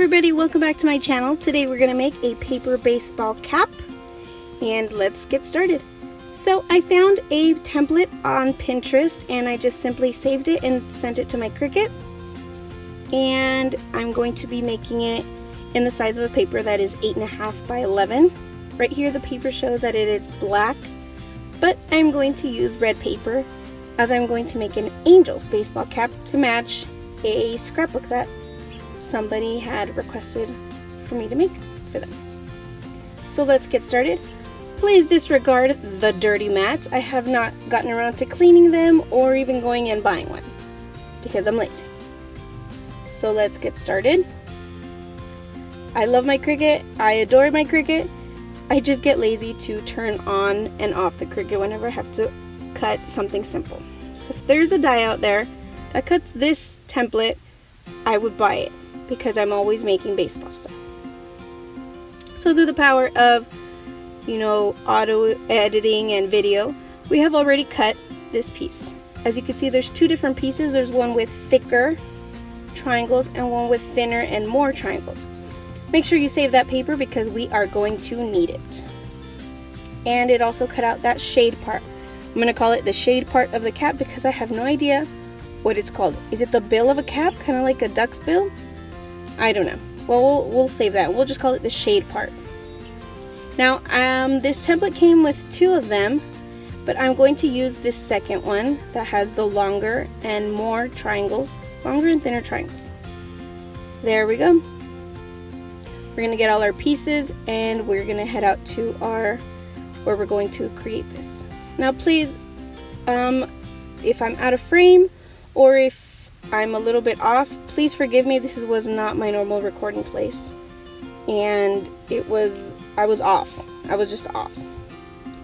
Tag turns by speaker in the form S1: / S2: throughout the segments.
S1: everybody, welcome back to my channel. Today we're going to make a paper baseball cap, and let's get started. So I found a template on Pinterest and I just simply saved it and sent it to my Cricut, and I'm going to be making it in the size of a paper that is 8.5 by 11. Right here the paper shows that it is black, but I'm going to use red paper as I'm going to make an Angels baseball cap to match a scrapbook that somebody had requested for me to make for them. So let's get started. Please disregard the dirty mats. I have not gotten around to cleaning them or even going and buying one because I'm lazy. So let's get started. I love my Cricut. I adore my Cricut. I just get lazy to turn on and off the Cricut whenever I have to cut something simple. So if there's a die out there that cuts this template, I would buy it, because I'm always making baseball stuff. So through the power of, auto editing and video, we have already cut this piece. As you can see, there's two different pieces. There's one with thicker triangles and one with thinner and more triangles. Make sure you save that paper because we are going to need it. And it also cut out that shade part. I'm going to call it the shade part of the cap because I have no idea what it's called. Is it the bill of a cap, kind of like a duck's bill? I don't know. Well, we'll save that. We'll just call it the shade part. Now, this template came with two of them, but I'm going to use this second one that has the longer and more triangles, longer and thinner triangles. There we go. We're going to get all our pieces and we're going to head out to where we're going to create this. Now, please, if I'm out of frame or if I'm a little bit off, please forgive me. This was not my normal recording place, and I was off. I was just off.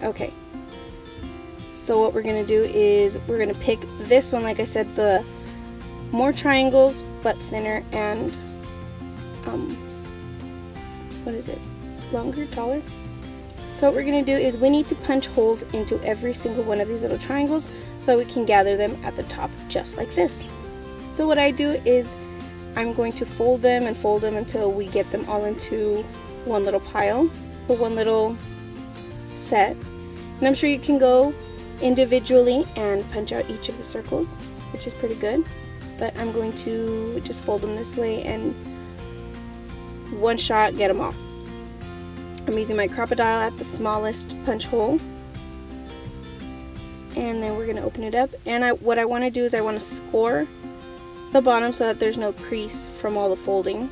S1: Okay. So what we're going to do is we're going to pick this one, like I said, the more triangles but thinner and what is it? Longer, taller? So what we're going to do is we need to punch holes into every single one of these little triangles so we can gather them at the top just like this. So what I do is I'm going to fold them until we get them all into one little pile or one little set. And I'm sure you can go individually and punch out each of the circles, which is pretty good. But I'm going to just fold them this way and one shot get them all. I'm using my Crop-A-Dile at the smallest punch hole. And then we're going to open it up. And what I want to do is I want to score the bottom so that there's no crease from all the folding.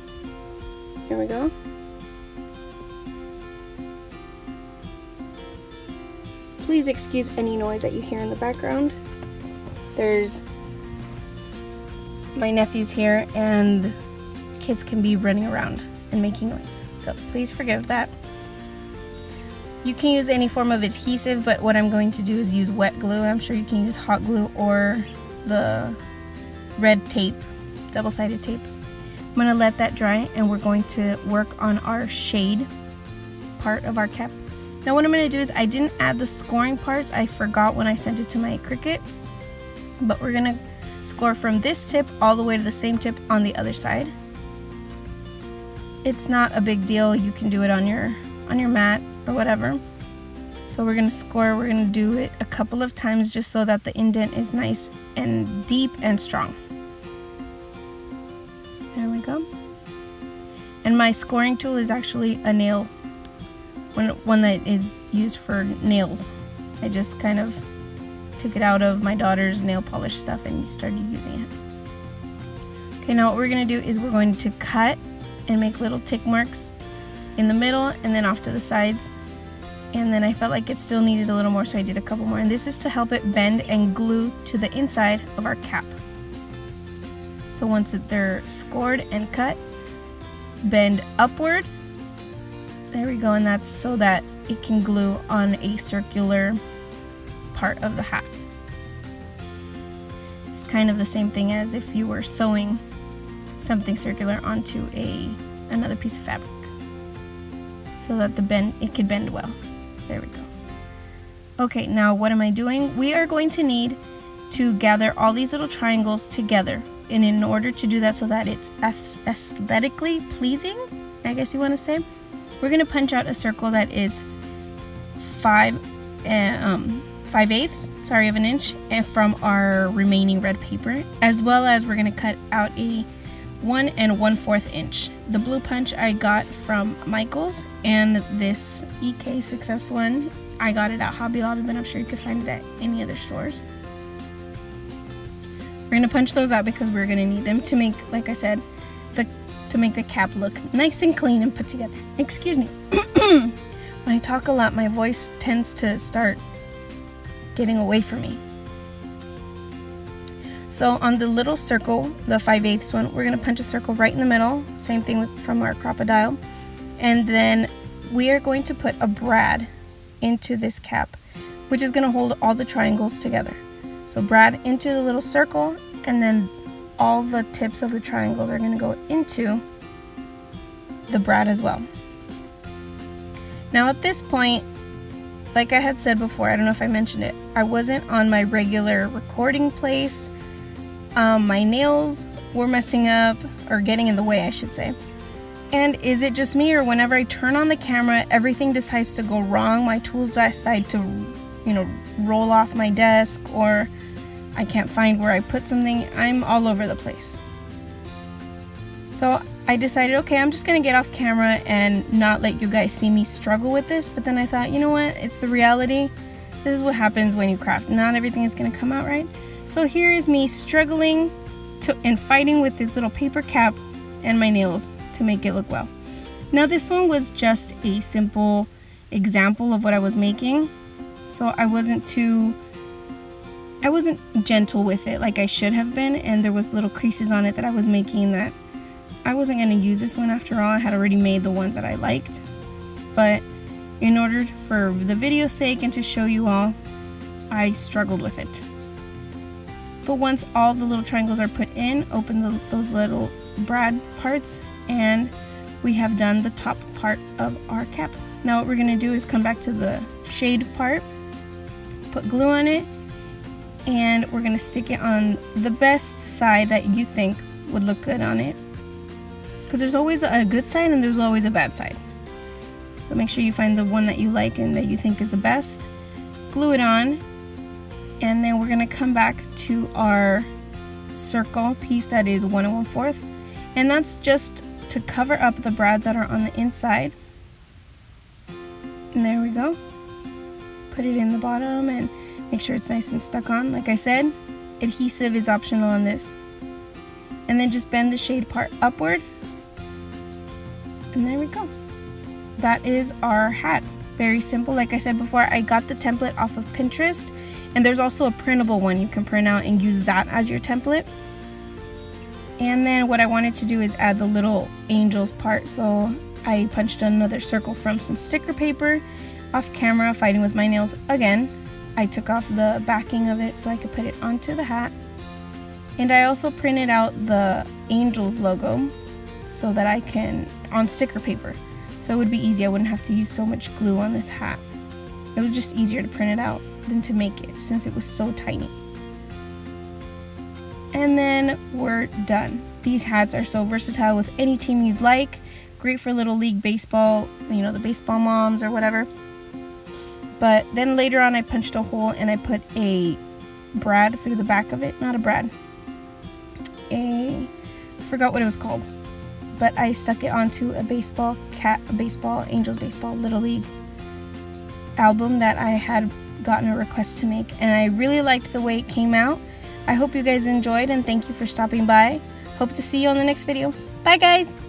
S1: There we go. Please excuse any noise that you hear in the background. There's my nephews here and kids can be running around and making noise. So please forgive that. You can use any form of adhesive, but what I'm going to do is use wet glue. I'm sure you can use hot glue or the red tape, double-sided tape. I'm going to let that dry and we're going to work on our shade part of our cap. Now what I'm going to do is I didn't add the scoring parts. I forgot when I sent it to my Cricut, but we're going to score from this tip all the way to the same tip on the other side. It's not a big deal. You can do it on your mat or whatever. So we're going to score. We're going to do it a couple of times just so that the indent is nice and deep and strong. There we go. And my scoring tool is actually a nail, one that is used for nails. I just kind of took it out of my daughter's nail polish stuff and started using it. Okay, now what we're going to do is we're going to cut and make little tick marks in the middle and then off to the sides. And then I felt like it still needed a little more, so I did a couple more. And this is to help it bend and glue to the inside of our cap. So once they're scored and cut, bend upward. There we go, and that's so that it can glue on a circular part of the hat. It's kind of the same thing as if you were sewing something circular onto another piece of fabric, so that it could bend well. There we go. Okay, now what am I doing? We are going to need to gather all these little triangles together and in order to do that so that it's aesthetically pleasing, I guess you want to say, we're going to punch out a circle that is 5/8 of an inch from our remaining red paper, as well as we're going to cut out a 1 1/4 inch. The blue punch I got from Michaels, and this EK Success one, I got it at Hobby Lobby, but I'm sure you could find it at any other stores. We're going to punch those out because we're going to need them to make, like I said, to make the cap look nice and clean and put together. Excuse me. When I talk a lot, my voice tends to start getting away from me. So on the little circle, the 5/8 one, we're going to punch a circle right in the middle. Same thing from our crocodile. And then we are going to put a brad into this cap, which is going to hold all the triangles together. So brad into the little circle, and then all the tips of the triangles are going to go into the brad as well. Now at this point, like I had said before, I don't know if I mentioned it, I wasn't on my regular recording place. My nails were messing up, or getting in the way, I should say. And is it just me, or whenever I turn on the camera, everything decides to go wrong? My tools decide to, roll off my desk, or I can't find where I put something. I'm all over the place. So I decided, okay, I'm just gonna get off camera and not let you guys see me struggle with this. But then I thought, you know what, it's the reality. This is what happens when you craft. Not everything is gonna come out right. So here is me struggling and fighting with this little paper cap and my nails to make it look well. Now this one was just a simple example of what I was making. So I wasn't gentle with it like I should have been, and there was little creases on it that I was making that I wasn't going to use this one after all. I had already made the ones that I liked. But in order for the video's sake and to show you all, I struggled with it. But once all the little triangles are put in, open those little brad parts, and we have done the top part of our cap. Now what we're going to do is come back to the shade part, put glue on it, and we're going to stick it on the best side that you think would look good on it. Because there's always a good side and there's always a bad side. So make sure you find the one that you like and that you think is the best. Glue it on, and then we're going to come back to our circle piece that is 1 1/4, and that's just to cover up the brads that are on the inside. And there we go. Put it in the bottom and make sure it's nice and stuck on. Like I said, adhesive is optional on this. And then just bend the shade part upward. And there we go. That is our hat. Very simple. Like I said before, I got the template off of Pinterest. And there's also a printable one you can print out and use that as your template. And then what I wanted to do is add the little angels part. So I punched another circle from some sticker paper. Off camera, fighting with my nails again. I took off the backing of it so I could put it onto the hat. And I also printed out the Angels logo so that I can, on sticker paper. So it would be easy, I wouldn't have to use so much glue on this hat. It was just easier to print it out than to make it since it was so tiny. And then we're done. These hats are so versatile with any team you'd like. Great for Little League baseball, the baseball moms or whatever. But then later on I punched a hole and I put a brad through the back of it. Not a brad. I forgot what it was called. But I stuck it onto a Angels baseball Little League album that I had gotten a request to make. And I really liked the way it came out. I hope you guys enjoyed, and thank you for stopping by. Hope to see you on the next video. Bye guys!